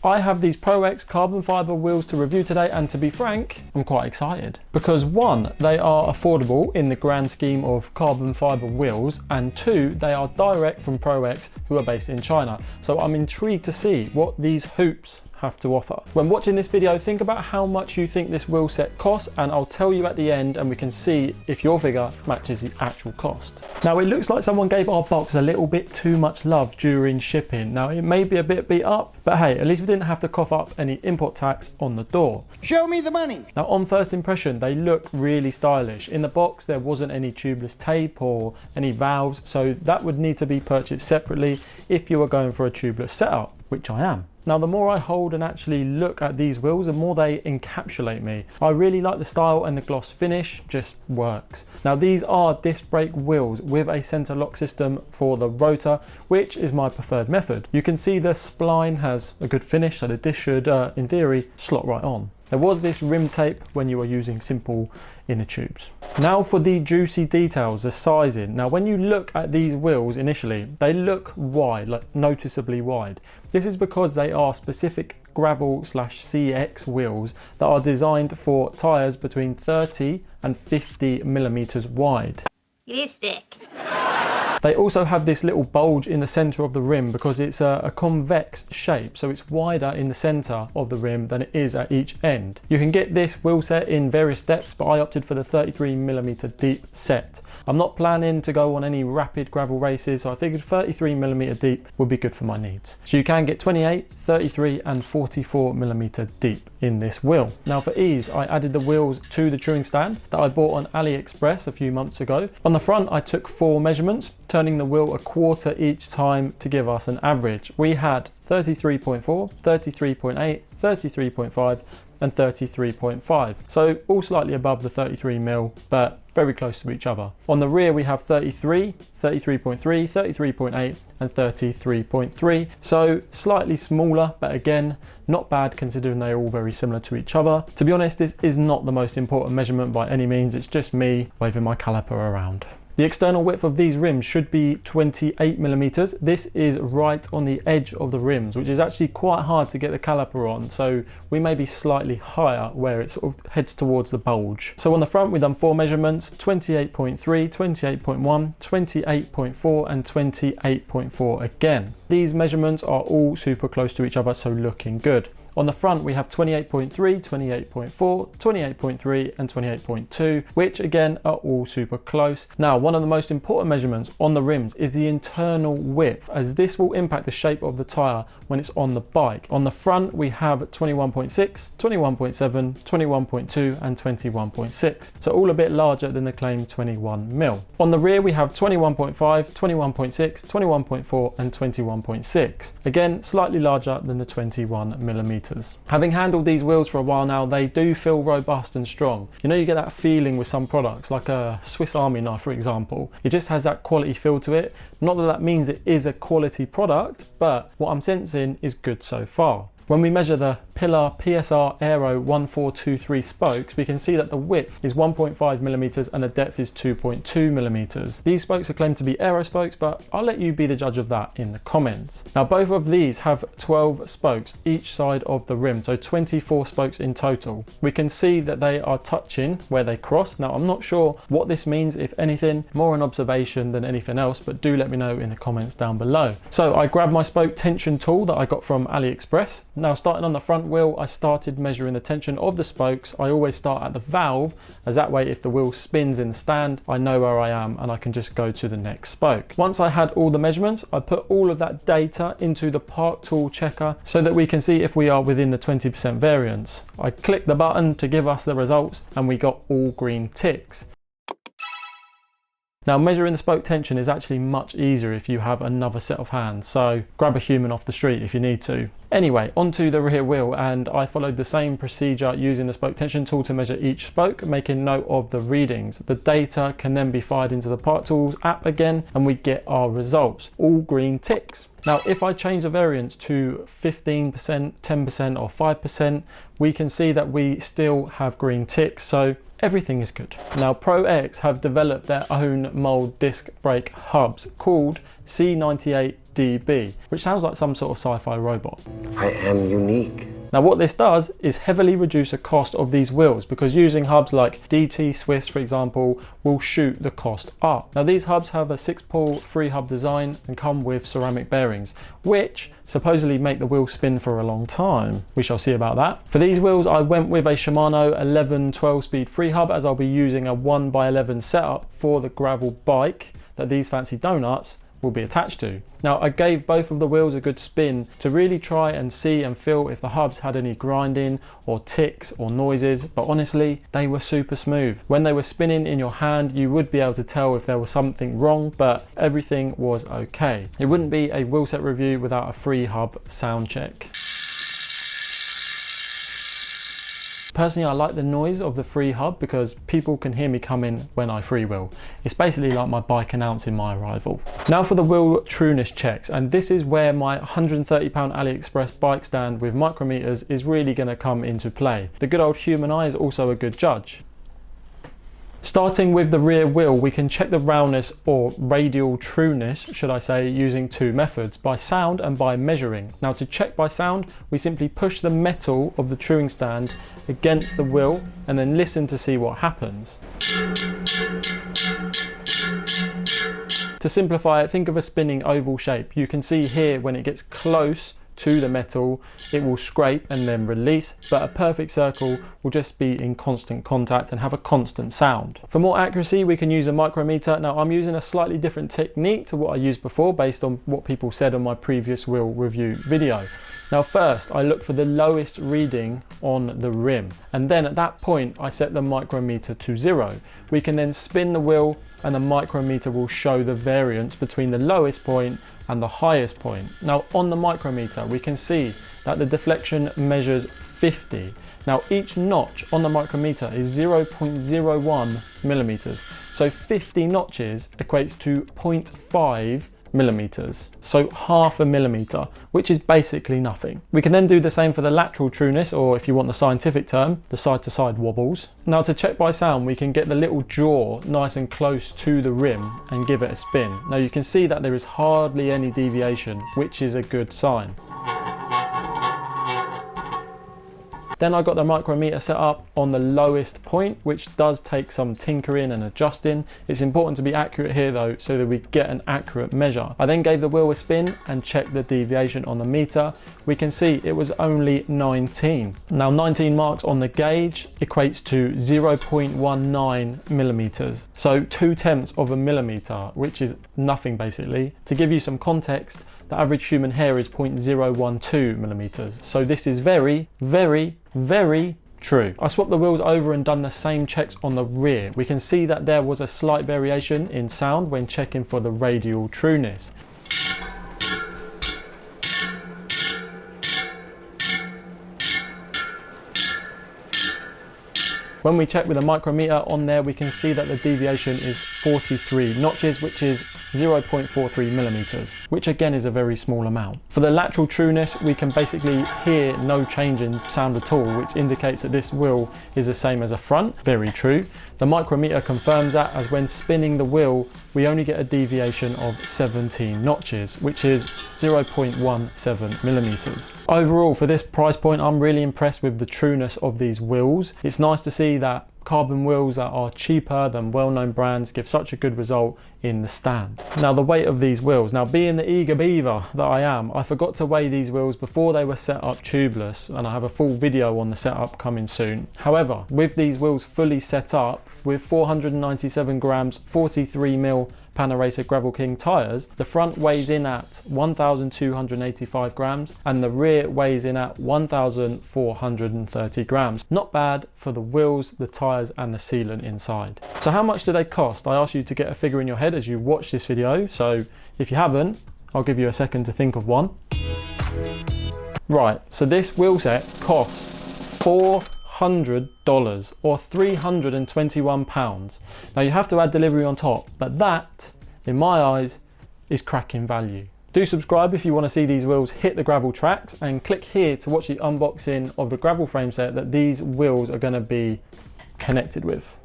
I have these ProX carbon fiber wheels to review today, and to be frank, I'm quite excited. Because one, they are affordable in the grand scheme of carbon fiber wheels, and two, they are direct from ProX, who are based in China. So I'm intrigued to see what these hoops have to offer. When watching this video, think about how much you think this wheel set costs, and I'll tell you at the end, and we can see if your figure matches the actual cost. Now, it looks like someone gave our box a little bit too much love during shipping. Now, it may be a bit beat up, but hey, at least we didn't have to cough up any import tax on the door. Show me the money. Now, on first impression, they look really stylish. In the box, there wasn't any tubeless tape or any valves, so that would need to be purchased separately if you were going for a tubeless setup, which I am. Now, the more I hold and actually look at these wheels, the more they encapsulate me. I really like the style, and the gloss finish just works. Now, these are disc brake wheels with a center lock system for the rotor, which is my preferred method. You can see the spline has a good finish, so the disc should, in theory, slot right on. There was this rim tape when you were using simple inner tubes. Now for the juicy details, the sizing. Now when you look at these wheels initially, they look wide, like noticeably wide. This is because they are specific gravel/CX wheels that are designed for tyres between 30 and 50 millimeters wide. It is thick. They also have this little bulge in the center of the rim because it's a convex shape, so it's wider in the center of the rim than it is at each end. You can get this wheel set in various depths, but I opted for the 33mm deep set. I'm not planning to go on any rapid gravel races, so I figured 33mm deep would be good for my needs. So you can get 28, 33 and 44mm deep in this wheel. Now for ease, I added the wheels to the Trueness stand that I bought on AliExpress a few months ago. On the front, I took 4 measurements, turning the wheel a quarter each time to give us an average. We had 33.4, 33.8, 33.5 and 33.5. So all slightly above the 33mm, but very close to each other. On the rear we have 33, 33.3, 33.8 and 33.3. So slightly smaller, but again, not bad considering they're all very similar to each other. To be honest, this is not the most important measurement by any means. It's just me waving my caliper around. The external width of these rims should be 28mm. This is right on the edge of the rims, which is actually quite hard to get the caliper on. So we may be slightly higher where it sort of heads towards the bulge. So on the front, we've done 4 measurements, 28.3, 28.1, 28.4 and 28.4 again. These measurements are all super close to each other, so looking good. On the front, we have 28.3, 28.4, 28.3 and 28.2, which again are all super close. Now, one of the most important measurements on the rims is the internal width, as this will impact the shape of the tyre when it's on the bike. On the front, we have 21.6, 21.7, 21.2 and 21.6, so all a bit larger than the claimed 21mm. On the rear, we have 21.5, 21.6, 21.4 and 21.6, again slightly larger than the 21mm. Having handled these wheels for a while now, they do feel robust and strong. You know, you get that feeling with some products, like a Swiss Army knife, for example. It just has that quality feel to it. Not that that means it is a quality product, but what I'm sensing is good so far. When we measure the Pillar PSR Aero 1423 spokes, we can see that the width is 1.5mm and the depth is 2.2mm. These spokes are claimed to be aero spokes, but I'll let you be the judge of that in the comments. Now, both of these have 12 spokes each side of the rim, so 24 spokes in total. We can see that they are touching where they cross. Now, I'm not sure what this means, if anything, more an observation than anything else, but do let me know in the comments down below. So I grabbed my spoke tension tool that I got from AliExpress. Now, starting on the front wheel, I started measuring the tension of the spokes. I always start at the valve, as that way if the wheel spins in the stand, I know where I am and I can just go to the next spoke. Once I had all the measurements, I put all of that data into the part tool checker so that we can see if we are within the 20% variance. I clicked the button to give us the results and we got all green ticks. Now, measuring the spoke tension is actually much easier if you have another set of hands, so grab a human off the street if you need to. Anyway, onto the rear wheel, and I followed the same procedure using the spoke tension tool to measure each spoke, making note of the readings. The data can then be fired into the Part Tools app again, and we get our results, all green ticks. Now, if I change the variance to 15%, 10% or 5%, we can see that we still have green ticks, so everything is good. Now, ProX have developed their own mold disc brake hubs called C98 dB, which sounds like some sort of sci-fi robot. I am unique. Now what this does is heavily reduce the cost of these wheels, because using hubs like DT Swiss, for example, will shoot the cost up. Now these hubs have a 6-pole Freehub design and come with ceramic bearings, which supposedly make the wheel spin for a long time. We shall see about that. For these wheels I went with a Shimano 11-12 speed Freehub, as I'll be using a 1x11 setup for the gravel bike that these fancy donuts will be attached to. Now I gave both of the wheels a good spin to really try and see and feel if the hubs had any grinding or ticks or noises, but honestly they were super smooth. When they were spinning in your hand you would be able to tell if there was something wrong, but everything was okay. It wouldn't be a Wheelset review without a Freehub sound check. Personally, I like the noise of the Freehub because people can hear me coming when I freewheel. It's basically like my bike announcing my arrival. Now for the wheel Trueness checks, and this is where my £130 AliExpress bike stand with micrometers is really going to come into play. The good old human eye is also a good judge. Starting with the rear wheel, we can check the roundness or radial trueness, should I say, using two methods, by sound and by measuring. Now to check by sound, we simply push the metal of the truing stand against the wheel and then listen to see what happens. To simplify it, think of a spinning oval shape. You can see here when it gets close to the metal, it will scrape and then release, but a perfect circle will just be in constant contact and have a constant sound. For more accuracy, we can use a micrometer. Now I'm using a slightly different technique to what I used before based on what people said on my previous wheel review video. Now first, I look for the lowest reading on the rim, and then at that point I set the micrometer to 0. We can then spin the wheel and the micrometer will show the variance between the lowest point and the highest point. Now on the micrometer we can see that the deflection measures 50. Now each notch on the micrometer is 0.01 millimeters. So 50 notches equates to 0.5 millimeters, so half a millimeter, which is basically nothing. We can then do the same for the lateral trueness, or if you want the scientific term, the side-to-side wobbles. Now to check by sound, we can get the little jaw nice and close to the rim and give it a spin. Now you can see that there is hardly any deviation, which is a good sign. Then I got the micrometer set up on the lowest point, which does take some tinkering and adjusting. It's important to be accurate here though, so that we get an accurate measure. I then gave the wheel a spin and checked the deviation on the meter. We can see it was only 19. Now 19 marks on the gauge equates to 0.19 millimeters. So 2/10 of a millimeter, which is nothing basically. To give you some context, the average human hair is 0.012 millimeters. So this is very, very, very true. I swapped the wheels over and done the same checks on the rear. We can see that there was a slight variation in sound when checking for the radial trueness. When we check with a micrometer on there, we can see that the deviation is 43 notches, which is 0.43 millimeters, which again is a very small amount. For the lateral trueness, we can basically hear no change in sound at all, which indicates that this wheel is the same as a front. Very true. The micrometer confirms that, as when spinning the wheel, we only get a deviation of 17 notches, which is 0.17 millimeters. Overall, for this price point, I'm really impressed with the trueness of these wheels. It's nice to see that carbon wheels that are cheaper than well-known brands give such a good result in the stand. Now the weight of these wheels. Now being the eager beaver that I am, I forgot to weigh these wheels before they were set up tubeless, and I have a full video on the setup coming soon. However, with these wheels fully set up with 497 grams 43mm Panaracer Gravel King tyres, the front weighs in at 1,285 grams and the rear weighs in at 1,430 grams. Not bad for the wheels, the tyres and the sealant inside. So how much do they cost? I asked you to get a figure in your head as you watch this video, so if you haven't, I'll give you a second to think of one. Right, so this wheel set costs $400 or £321. Now you have to add delivery on top, but that, in my eyes, is cracking value. Do subscribe if you want to see these wheels hit the gravel tracks, and click here to watch the unboxing of the gravel frame set that these wheels are going to be connected with.